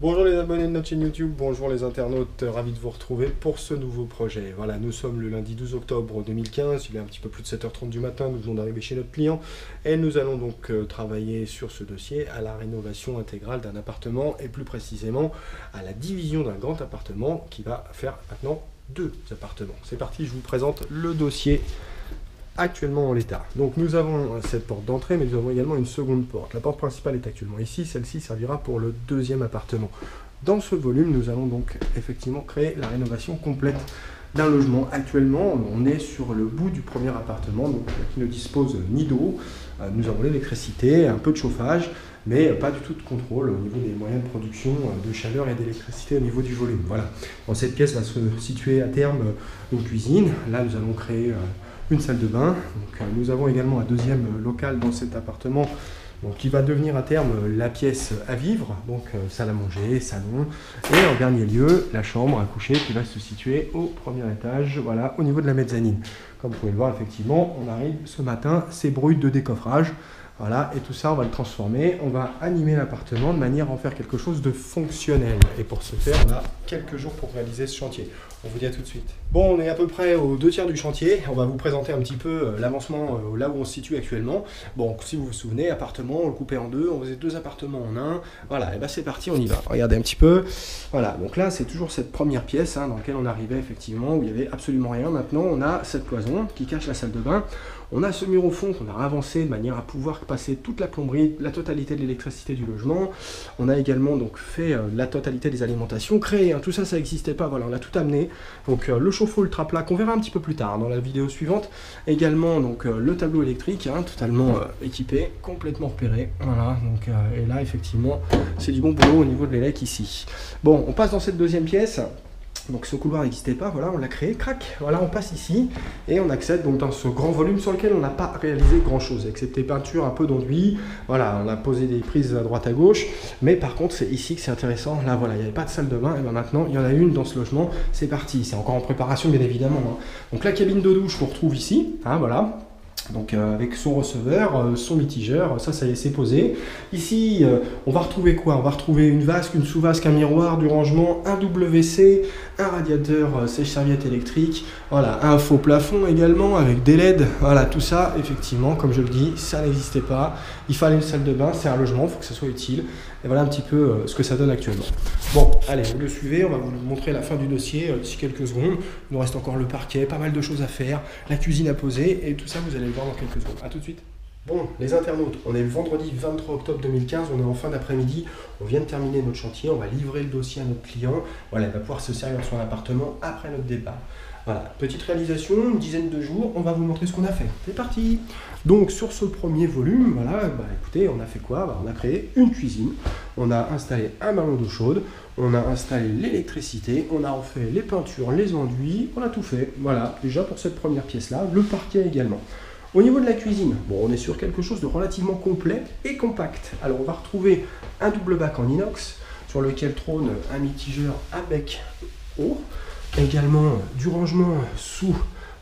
Bonjour les abonnés de notre chaîne YouTube, bonjour les internautes, ravi de vous retrouver pour ce nouveau projet. Voilà, nous sommes le lundi 12 octobre 2015, il est un petit peu plus de 7h30 du matin, nous venons d'arriver chez notre client et nous allons donc travailler sur ce dossier à la rénovation intégrale d'un appartement et plus précisément à la division d'un grand appartement qui va faire maintenant deux appartements. C'est parti, je vous présente le dossier actuellement en l'état. Donc nous avons cette porte d'entrée, mais nous avons également une seconde porte. La porte principale est actuellement ici, celle-ci servira pour le deuxième appartement. Dans ce volume, nous allons donc effectivement créer la rénovation complète d'un logement. Actuellement, on est sur le bout du premier appartement, donc, qui ne dispose ni d'eau. Nous avons l'électricité, un peu de chauffage, mais pas du tout de contrôle au niveau des moyens de production de chaleur et d'électricité au niveau du volume. Voilà. Dans cette pièce va se situer à terme une cuisine. Là, nous allons créer une salle de bain. Donc, nous avons également un deuxième local dans cet appartement donc, qui va devenir à terme la pièce à vivre, donc salle à manger, salon, et en dernier lieu, la chambre à coucher qui va se situer au premier étage, voilà, au niveau de la mezzanine. Comme vous pouvez le voir, effectivement, on arrive ce matin, c'est bruit de décoffrage. Voilà, et tout ça, on va le transformer, on va animer l'appartement de manière à en faire quelque chose de fonctionnel. Et pour ce faire, on a quelques jours pour réaliser ce chantier. On vous dit à tout de suite. Bon, on est à peu près aux 2/3 du chantier. On va vous présenter un petit peu l'avancement là où on se situe actuellement. Bon, si vous vous souvenez, appartement, on le coupait en deux, on faisait deux appartements en un. Voilà, et ben c'est parti, on y va. Regardez un petit peu. Voilà, donc là, c'est toujours cette première pièce dans laquelle on arrivait effectivement, où il n'y avait absolument rien. Maintenant, on a cette cloison qui cache la salle de bain. On a ce mur au fond qu'on a avancé de manière à pouvoir passer toute la plomberie, la totalité de l'électricité du logement. On a également donc fait la totalité des alimentations, créé, tout ça, ça n'existait pas, voilà, on a tout amené. Donc le chauffe-eau ultra plat qu'on verra un petit peu plus tard dans la vidéo suivante. Également donc le tableau électrique, totalement équipé, complètement repéré. Voilà, donc et là effectivement c'est du bon boulot au niveau de l'élec ici. Bon, on passe dans cette deuxième pièce. Donc ce couloir n'existait pas, voilà, on l'a créé, crac, voilà, on passe ici et on accède donc dans ce grand volume sur lequel on n'a pas réalisé grand chose, excepté peinture, un peu d'enduit, voilà, on a posé des prises à droite à gauche, mais par contre c'est ici que c'est intéressant, là voilà, il n'y avait pas de salle de bain, et bien maintenant il y en a une dans ce logement, c'est parti, c'est encore en préparation bien évidemment. Donc la cabine de douche qu'on retrouve ici, voilà. Donc avec son receveur, son mitigeur, ça y est, c'est posé. Ici, on va retrouver quoi? On va retrouver une vasque, une sous-vasque, un miroir, du rangement, un WC, un radiateur sèche-serviette électrique, voilà, un faux plafond également avec des LED. Voilà, tout ça, effectivement, comme je le dis, ça n'existait pas. Il fallait une salle de bain, c'est un logement, il faut que ça soit utile. Et voilà un petit peu ce que ça donne actuellement. Bon, allez, vous le suivez, on va vous montrer la fin du dossier d'ici quelques secondes. Il nous reste encore le parquet, pas mal de choses à faire, la cuisine à poser, et tout ça, vous allez le voir dans quelques secondes. A tout de suite. Bon, les internautes, on est le vendredi 23 octobre 2015, on est en fin d'après-midi, on vient de terminer notre chantier, on va livrer le dossier à notre client. Voilà, il va pouvoir se servir de son appartement après notre départ. Voilà, petite réalisation, une dizaine de jours, on va vous montrer ce qu'on a fait. C'est parti! Donc sur ce premier volume, voilà, écoutez, on a fait quoi? On a créé une cuisine, on a installé un ballon d'eau chaude, on a installé l'électricité, on a refait les peintures, les enduits, on a tout fait. Voilà, déjà pour cette première pièce-là, le parquet également. Au niveau de la cuisine, bon, on est sur quelque chose de relativement complet et compact. Alors on va retrouver un double bac en inox, sur lequel trône un mitigeur à bec haut, également du rangement sous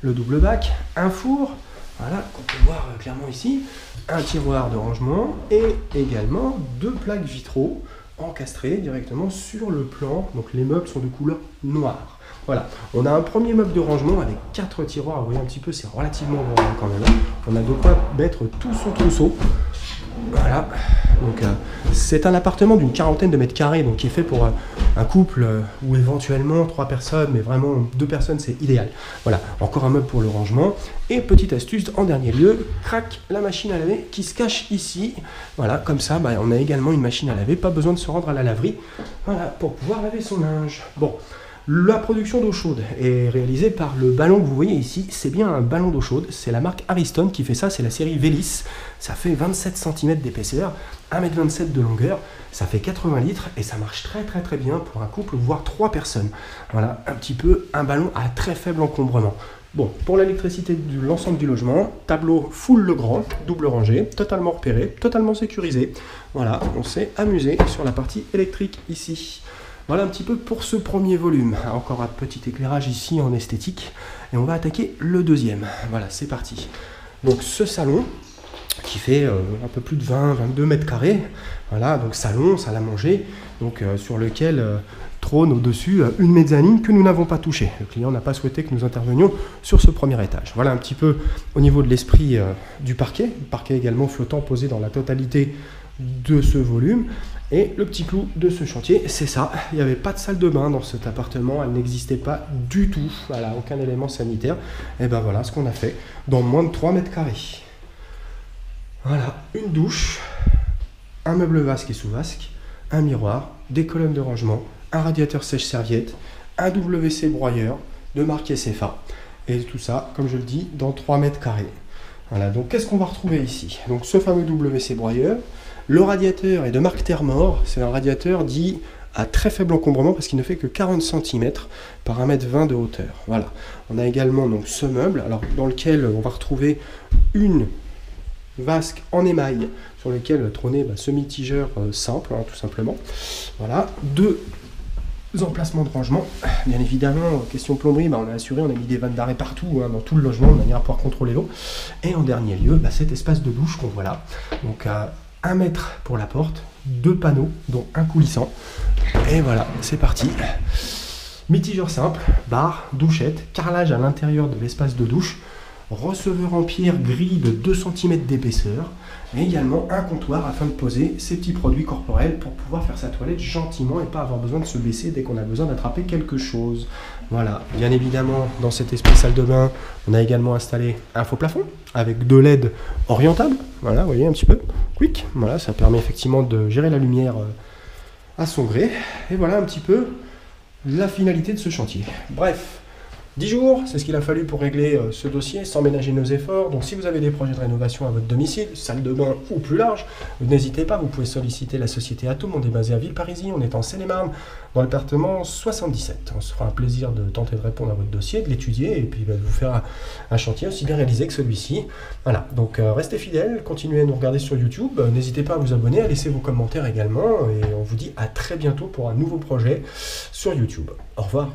le double bac, un four, voilà, qu'on peut voir clairement ici, un tiroir de rangement et également deux plaques vitraux encastrées directement sur le plan. Donc les meubles sont de couleur noire. Voilà, on a un premier meuble de rangement avec 4 tiroirs, vous voyez un petit peu, c'est relativement grand quand même. On a de quoi mettre tout son trousseau. Voilà, donc c'est un appartement d'une quarantaine de mètres carrés, donc qui est fait pour un couple ou éventuellement 3 personnes, mais vraiment 2 personnes c'est idéal. Voilà, encore un meuble pour le rangement. Et petite astuce en dernier lieu, crac, la machine à laver qui se cache ici. Voilà, comme ça on a également une machine à laver, pas besoin de se rendre à la laverie, voilà, pour pouvoir laver son linge. Bon. La production d'eau chaude est réalisée par le ballon que vous voyez ici. C'est bien un ballon d'eau chaude. C'est la marque Ariston qui fait ça. C'est la série Vélis. Ça fait 27 cm d'épaisseur, 1,27 m de longueur. Ça fait 80 litres et ça marche très très très bien pour un couple, voire 3 personnes. Voilà, un petit peu un ballon à très faible encombrement. Bon, pour l'électricité de l'ensemble du logement, tableau full Legrand, double rangée, totalement repéré, totalement sécurisé. Voilà, on s'est amusé sur la partie électrique ici. Voilà un petit peu pour ce premier volume. Encore un petit éclairage ici en esthétique. Et on va attaquer le deuxième. Voilà, c'est parti. Donc ce salon, qui fait un peu plus de 20-22 mètres carrés. Voilà, donc salon, salle à manger, donc sur lequel trône au-dessus une mezzanine que nous n'avons pas touchée. Le client n'a pas souhaité que nous intervenions sur ce premier étage. Voilà un petit peu au niveau de l'esprit du parquet. Le parquet également flottant posé dans la totalité de ce volume. Et le petit clou de ce chantier, c'est ça. Il n'y avait pas de salle de bain dans cet appartement. Elle n'existait pas du tout. Voilà, aucun élément sanitaire. Et ben voilà ce qu'on a fait dans moins de 3 mètres carrés. Voilà, une douche, un meuble vasque et sous-vasque, un miroir, des colonnes de rangement, un radiateur sèche-serviette, un WC broyeur de marque SFA. Et tout ça, comme je le dis, dans 3 mètres carrés. Voilà, donc qu'est-ce qu'on va retrouver ici? Donc ce fameux WC broyeur. Le radiateur est de marque Thermor. C'est un radiateur dit à très faible encombrement parce qu'il ne fait que 40 cm par 1,20 m de hauteur. Voilà. On a également donc ce meuble, alors, dans lequel on va retrouver une vasque en émail sur lequel trônait ce mitigeur simple, tout simplement. Voilà, 2 emplacements de rangement. Bien évidemment, question plomberie, on a assuré, on a mis des vannes d'arrêt partout, dans tout le logement, de manière à pouvoir contrôler l'eau. Et en dernier lieu, cet espace de douche qu'on voit là. Donc à 1 mètre pour la porte, 2 panneaux, dont un coulissant. Et voilà, c'est parti. Mitigeur simple, bar, douchette, carrelage à l'intérieur de l'espace de douche, receveur en pierre gris de 2 cm d'épaisseur, et également un comptoir afin de poser ses petits produits corporels pour pouvoir faire sa toilette gentiment et pas avoir besoin de se baisser dès qu'on a besoin d'attraper quelque chose. Voilà, bien évidemment, dans cet esprit salle de bain, on a également installé un faux plafond avec 2 LED orientables. Voilà, vous voyez un petit peu, quick. Voilà, ça permet effectivement de gérer la lumière à son gré. Et voilà un petit peu la finalité de ce chantier. Bref. 10 jours, c'est ce qu'il a fallu pour régler ce dossier sans ménager nos efforts. Donc si vous avez des projets de rénovation à votre domicile, salle de bain ou plus large, n'hésitez pas, vous pouvez solliciter la société Atom. On est basé à Villeparisis, on est en Seine-et-Marne, dans le département 77. On se fera un plaisir de tenter de répondre à votre dossier, de l'étudier et puis de vous faire un chantier aussi bien réalisé que celui-ci. Voilà, donc restez fidèles, continuez à nous regarder sur YouTube, n'hésitez pas à vous abonner, à laisser vos commentaires également et on vous dit à très bientôt pour un nouveau projet sur YouTube. Au revoir.